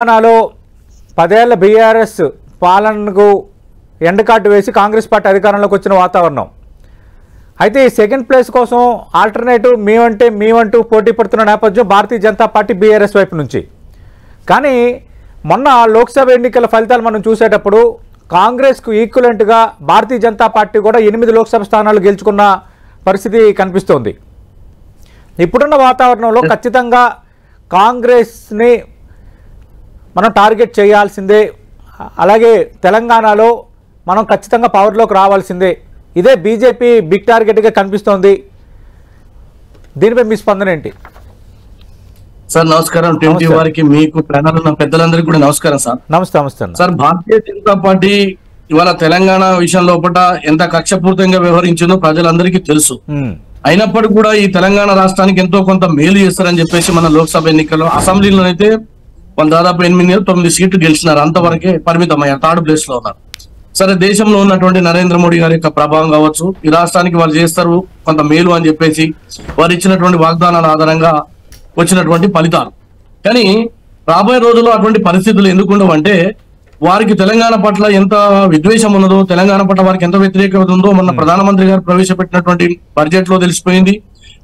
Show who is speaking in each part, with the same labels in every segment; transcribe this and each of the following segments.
Speaker 1: తెలంగాణలో 10 ఏళ్ల బీఆర్ఎస్ పాలనకు ఎండకాటు వేసి కాంగ్రెస్ పార్టీ అధికారంలోకి వచ్చిన వాతావరణం. అయితే ఈ సెకండ్ ప్లేస్ కోసం ఆల్టర్నేటివ్ మేమంటూ పోటీ పడుతున్న నేపథ్యం భారతీయ జనతా పార్టీ బీఆర్ఎస్ వైపు నుంచి. కానీ మొన్న లోక్సభ ఎన్నికల ఫలితాలు మనం చూసేటప్పుడు కాంగ్రెస్కు ఈక్వలెంట్గా భారతీయ జనతా పార్టీ కూడా 8 లోక్సభ స్థానాలు గెలుచుకున్న పరిస్థితి కనిపిస్తోంది. ఇప్పుడున్న వాతావరణంలో ఖచ్చితంగా కాంగ్రెస్ని మనం టార్గెట్ చేయాల్సిందే, అలాగే తెలంగాణలో మనం ఖచ్చితంగా పవర్లోకి రావాల్సిందే. ఇదే బీజేపీ బిగ్ టార్గెట్గా కనిపిస్తోంది. దీనిపై మీ స్పందన ఏంటి?
Speaker 2: సార్ నమస్కారం. టీవీ వారికి, మీకు ప్యానల్ ఉన్న పెద్దలందరికీ కూడా నమస్కారం సార్.
Speaker 1: నమస్తే.
Speaker 2: సార్, భారతీయ జనతా పార్టీ ఇవాళ తెలంగాణ విషయం లోపల ఎంత కక్షపూరితంగా వ్యవహరించిందో ప్రజలందరికీ తెలుసు. అయినప్పటికీ కూడా ఈ తెలంగాణ రాష్ట్రానికి ఎంతో కొంత మేలు చేస్తారని చెప్పేసి మన లోక్సభ ఎన్నికల్లో అసెంబ్లీలోనైతే వాళ్ళు దాదాపు 8-9 సీట్లు గెలిచినారు. అంతవరకే పరిమితమయ్యారు, 3rd ప్లేస్ లో ఉన్నారు. సరే, దేశంలో ఉన్నటువంటి నరేంద్ర మోడీ గారి యొక్క ప్రభావం కావచ్చు, ఈ రాష్ట్రానికి వాళ్ళు చేస్తారు కొంత మేలు అని చెప్పేసి వారు ఇచ్చినటువంటి వాగ్దానాల ఆధారంగా వచ్చినటువంటి ఫలితాలు. కానీ రాబోయే రోజుల్లో అటువంటి పరిస్థితులు ఎందుకు ఉండవంటే, వారికి తెలంగాణ పట్ల ఎంత విద్వేషం ఉన్నదో, తెలంగాణ పట్ల వారికి ఎంత వ్యతిరేకత ఉందో మొన్న ప్రధానమంత్రి గారు ప్రవేశపెట్టినటువంటి బడ్జెట్ లో తెలిసిపోయింది.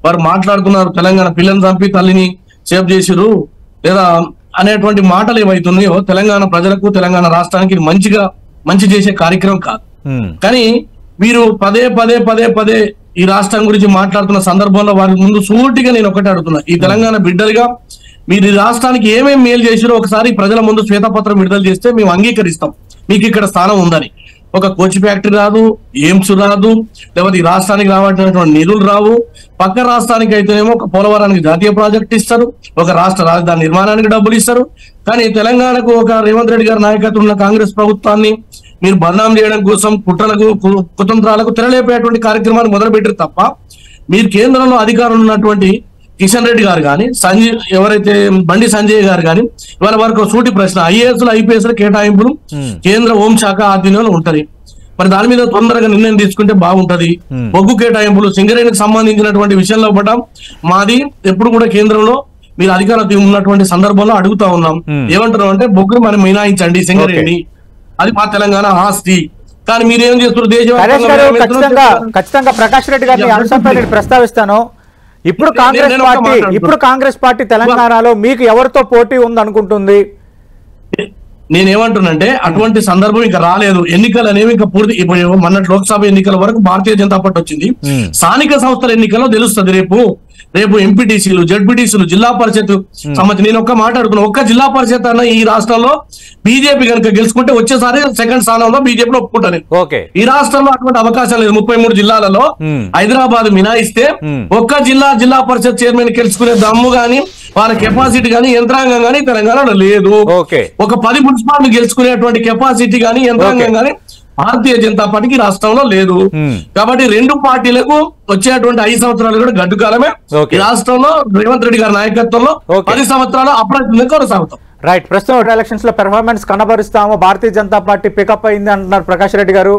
Speaker 2: వారు మాట్లాడుతున్నారు, తెలంగాణ పిల్లని చంపి తల్లిని సేవ్ చేసిరు లేదా అనేటువంటి మాటలు ఏవైతున్నాయో తెలంగాణ ప్రజలకు, తెలంగాణ రాష్ట్రానికి మంచి చేసే కార్యక్రమం కాదు. కానీ వీరు పదే ఈ రాష్ట్రం గురించి మాట్లాడుతున్న సందర్భంలో వారి ముందు సూటిగా నేను ఒకటే అడుగుతున్నా, ఈ తెలంగాణ బిడ్డలుగా మీరు ఈ రాష్ట్రానికి ఏమేమి మేలు చేసిరో ఒకసారి ప్రజల ముందు శ్వేతపత్రం విడుదల చేస్తే మేము అంగీకరిస్తాం మీకు ఇక్కడ స్థానం ఉందని. ఒక కోచ్ ఫ్యాక్టరీ రాదు, ఎయిమ్స్ రాదు, లేకపోతే ఈ రాష్ట్రానికి రావాల్సినటువంటి నిధులు రావు. పక్క రాష్ట్రానికి అయితేనేమో ఒక పోలవరానికి జాతీయ ప్రాజెక్ట్ ఇస్తారు, ఒక రాష్ట్ర రాజధాని నిర్మాణానికి డబ్బులు ఇస్తారు. కానీ తెలంగాణకు ఒక రేవంత్ రెడ్డి గారి నాయకత్వం ఉన్న కాంగ్రెస్ ప్రభుత్వాన్ని మీరు బదనాం చేయడం కోసం కుట్రలకు కుతంత్రాలకు తెరలేపేటువంటి కార్యక్రమాన్ని మొదలుపెట్టారు తప్ప, మీరు కేంద్రంలో అధికారంలో ఉన్నటువంటి కిషన్ రెడ్డి గారు కానీ, ఎవరైతే బండి సంజయ్ గారు కానీ, ఇవాళ వరకు సూటి ప్రశ్న, ఐఏఎస్లు ఐపీఎస్ల కేటాయింపులు కేంద్ర హోంశాఖ ఆధీనంలో ఉంటాయి. మరి దాని మీద తొందరగా నిర్ణయం తీసుకుంటే బాగుంటది. బొగ్గు కేటాయింపులు సింగరేణికి సంబంధించినటువంటి విషయంలో పడ్డాం. మాది ఎప్పుడు కూడా కేంద్రంలో మీరు అధికారం ఉన్నటువంటి సందర్భంలో అడుగుతా ఉన్నాం. ఏమంటున్నాం అంటే, బొగ్గును మనం మినాయించండి సింగరేణి, అది మా తెలంగాణ ఆస్తి. కానీ మీరేం చేస్తున్నారు?
Speaker 1: ఖచ్చితంగా ప్రకాష్ రెడ్డి గారిని అంశంపై నేను ప్రస్తావిస్తాను. ఇప్పుడు కాంగ్రెస్ పార్టీ తెలంగాణలో మీకు ఎవరితో పోటీ ఉంది అనుకుంటుంది?
Speaker 2: నేనేమంటున్నానంటే, అటువంటి సందర్భం ఇంకా రాలేదు. ఎన్నికలు అనేవి ఇంకా పూర్తి. ఇప్పుడు మొన్నటి లోక్సభ ఎన్నికల వరకు భారతీయ జనతా పార్టీ వచ్చింది. స్థానిక సంస్థల ఎన్నికల్లో తెలుస్తుంది. రేపు ఎంపీటీసీలు, జడ్పీటీసీలు, జిల్లా పరిషత్ సంబంధించి నేను ఒక్క మాట్లాడుకున్నా, ఒక్క జిల్లా పరిషత్ అన్న ఈ రాష్ట్రంలో బీజేపీ కనుక గెలుచుకుంటే వచ్చేసారి 2nd స్థానంలో బీజేపీలో ఒప్పుకుంటాను. ఈ రాష్ట్రంలో అటువంటి అవకాశం లేదు. 33 జిల్లాలలో హైదరాబాద్ మినాయిస్తే ఒక్క జిల్లా పరిషత్ చైర్మన్ గెలుచుకునే దమ్ము గానీ, వాళ్ళ కెపాసిటీ గానీ, యంత్రాంగం గానీ తెలంగాణలో లేదు. ఒక 10 మున్సిపాలిటీ గెలుచుకునేటువంటి కెపాసిటీ గానీ, యంత్రాంగం గానీ భారతీయ జనతా పార్టీకి రాష్ట్రంలో లేదు. కాబట్టి 2 పార్టీలకు వచ్చేటువంటి 5 సంవత్సరాలు కూడా గడ్డు కాలమే. ఈ రాష్ట్రంలో రేవంత్ రెడ్డి గారి నాయకత్వంలో 10 సంవత్సరాలు అప్రయత్నంగా కొనసాగుతాం.
Speaker 1: రైట్. ప్రస్తుతం ఎలక్షన్స్ లో performance కనబరుస్తాము, Bharatiya Janata party pickup అయింది అంటున్నారు ప్రకాష్ రెడ్డి గారు.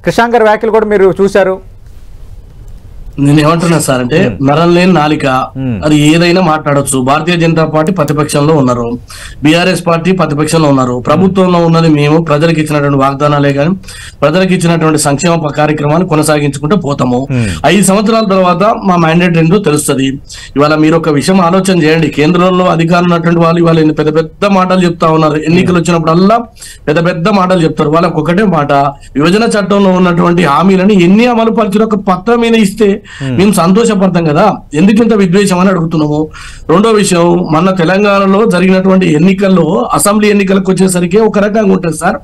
Speaker 1: కృషాంక్ గారి వ్యాఖ్యలు కూడా మీరు చూశారు.
Speaker 2: నేను ఏమంటున్నా సార్ అంటే, నరం లేని నాలిక, అది ఏదైనా మాట్లాడొచ్చు. భారతీయ జనతా పార్టీ ప్రతిపక్షంలో ఉన్నారు, బీఆర్ఎస్ పార్టీ ప్రతిపక్షంలో ఉన్నారు. ప్రభుత్వంలో ఉన్నది మేము ప్రజలకు ఇచ్చినటువంటి వాగ్దానాలే కానీ, ప్రజలకు ఇచ్చినటువంటి సంక్షేమ కార్యక్రమాన్ని కొనసాగించుకుంటూ పోతాము. 5 సంవత్సరాల తర్వాత మా మ్యాండేట్ ఏంటో తెలుస్తుంది. ఇవాళ మీరు ఒక విషయం ఆలోచన చేయండి, కేంద్రంలో అధికారులు ఉన్నటువంటి వాళ్ళు ఇవాళ పెద్ద మాటలు చెప్తా ఉన్నారు. ఎన్నికలు వచ్చినప్పుడల్లా పెద్ద మాటలు చెప్తారు. వాళ్ళకి ఒకటే మాట, విభజన చట్టంలో ఉన్నటువంటి హామీలని ఎన్ని అమలు పరిచిన ఒక పత్రం మీద ఇస్తే మేము సంతోషపడతాం కదా, ఎందుకు ఇంత విద్వేషం అని అడుగుతున్నాము. రెండో విషయం, మన తెలంగాణలో జరిగినటువంటి ఎన్నికల్లో అసెంబ్లీ ఎన్నికలకు వచ్చేసరికి ఒక రకంగా ఉంటుంది సార్.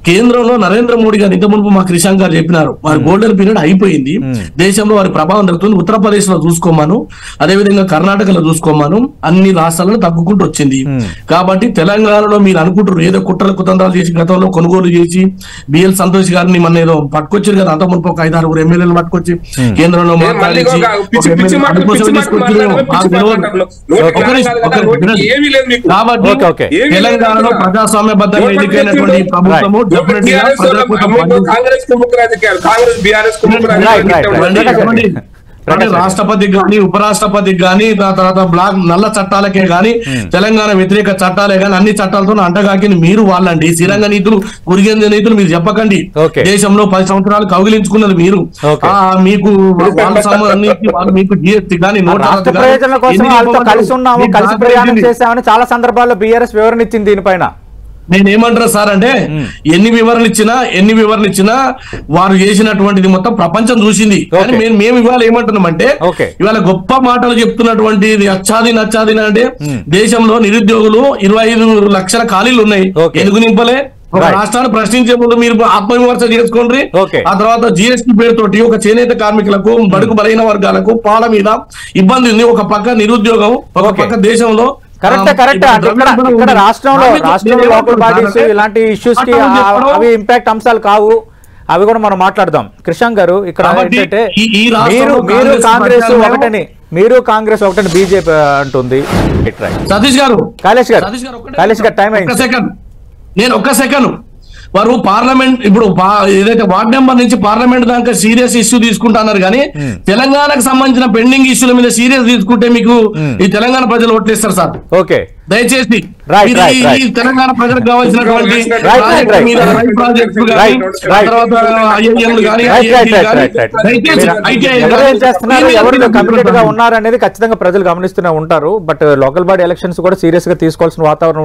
Speaker 2: కేంద్రంలో నరేంద్ర మోడీ గారు ఇంత మునుపు మా కృషాంక్ గారు చెప్పినారు, వారి గోల్డెన్ పీరియడ్ అయిపోయింది, దేశంలో వారి ప్రభావం జరుగుతుంది. ఉత్తరప్రదేశ్ లో చూసుకోమాను, అదేవిధంగా కర్ణాటకలో చూసుకోమాను, అన్ని రాష్ట్రాలను తగ్గుకుంటూ వచ్చింది. కాబట్టి తెలంగాణలో మీరు అనుకుంటారు ఏదో కుతంత్రాలు చేసి గతంలో కొనుగోలు చేసి బిఎల్ సంతోష్ గారిని మన ఏదో పట్టుకొచ్చారు కదా, అంత మునుపు ఒక 5-6 ఎమ్మెల్యేలు పట్టుకొచ్చి కేంద్రంలో తెలంగాణలో ప్రజాస్వామ్యబద్ధంగా ఎన్నికైనటువంటి ప్రభుత్వము అంటే రాష్ట్రపతికి కానీ ఉపరాష్ట్రపతికి కానీ తర్వాత బ్లాక్ నల్ల చట్టాలకే గాని తెలంగాణ వ్యతిరేక చట్టాలే గాని అన్ని చట్టాలతో అంటగాకిని మీరు వాళ్ళండి. శ్రీరంగ నీతులు ఉరిగేంద్ర నీతులు మీరు చెప్పకండి. దేశంలో 10 సంవత్సరాలు కౌగిలించుకున్నది మీరు. మీకు మీకు జిఎస్టీ కానీ
Speaker 1: ప్రయోజనాల కోసం వాళ్ళతో కలిసి ఉన్నాము, కలిసి ప్రయాణం చేశామని చాలా సందర్భాల్లో బీఆర్ఎస్ వివరణ ఇచ్చింది దీనిపైన.
Speaker 2: నేనేమంటారు సార్ అంటే ఎన్ని వివరణ ఇచ్చినా వారు చేసినటువంటిది మొత్తం ప్రపంచం చూసింది. కానీ మేము ఇవాళ ఏమంటున్నామంటే ఇవాళ గొప్ప మాటలు చెప్తున్నటువంటి అచ్చాదిన అంటే దేశంలో నిరుద్యోగులు 25 లక్షల ఖాళీలు ఉన్నాయి. ఎందుకు నింపలే? ఒక రాష్ట్రాన్ని ప్రశ్నించే ముందు మీరు ఆత్మవిమర్శ చేసుకోండి. ఆ తర్వాత జిఎస్టీ పేరుతోటి ఒక చేనేత కార్మికులకు, బడుగు బలైన వర్గాలకు పాల మీద ఇబ్బంది ఉంది. ఒక పక్క నిరుద్యోగం, ఒక పక్క దేశంలో
Speaker 1: ఇక్కడ రాష్ట్రంలో లోకల్ బాడీస్ ఇలాంటి ఇష్యూస్ కి అవి ఇంపాక్ట్ అంశాలు కావు. అవి కూడా మనం మాట్లాడదాం. కృషాంక్ గారు, ఇక్కడ ఏంటంటే మీరు కాంగ్రెస్ ఒకటని బీజేపీ అంటుంది.
Speaker 2: సతీష్ గారు,
Speaker 1: కైలేష్ గారు టైం అయింది.
Speaker 2: నేను ఒక్క సెకండ్. వారు పార్లమెంట్ ఇప్పుడు ఏదైతే వార్డ్ నెంబర్ నుంచి పార్లమెంట్ దాకా సీరియస్ ఇష్యూ తీసుకుంటున్నారు కానీ తెలంగాణకు సంబంధించిన పెండింగ్ ఇష్యూల మీద సీరియస్ తీసుకుంటే మీకు ఈ తెలంగాణ ప్రజలు ఓట్లేస్తారు సార్.
Speaker 1: ఓకే,
Speaker 2: దయచేసి ఈ తెలంగాణ ప్రజలకు కావాల్సినటువంటి
Speaker 1: ఉన్నారనేది ఖచ్చితంగా ప్రజలు గమనిస్తూనే ఉంటారు. బట్ లోకల్ బాడీ ఎలక్షన్స్ కూడా సీరియస్ గా తీసుకోవాల్సిన వాతావరణం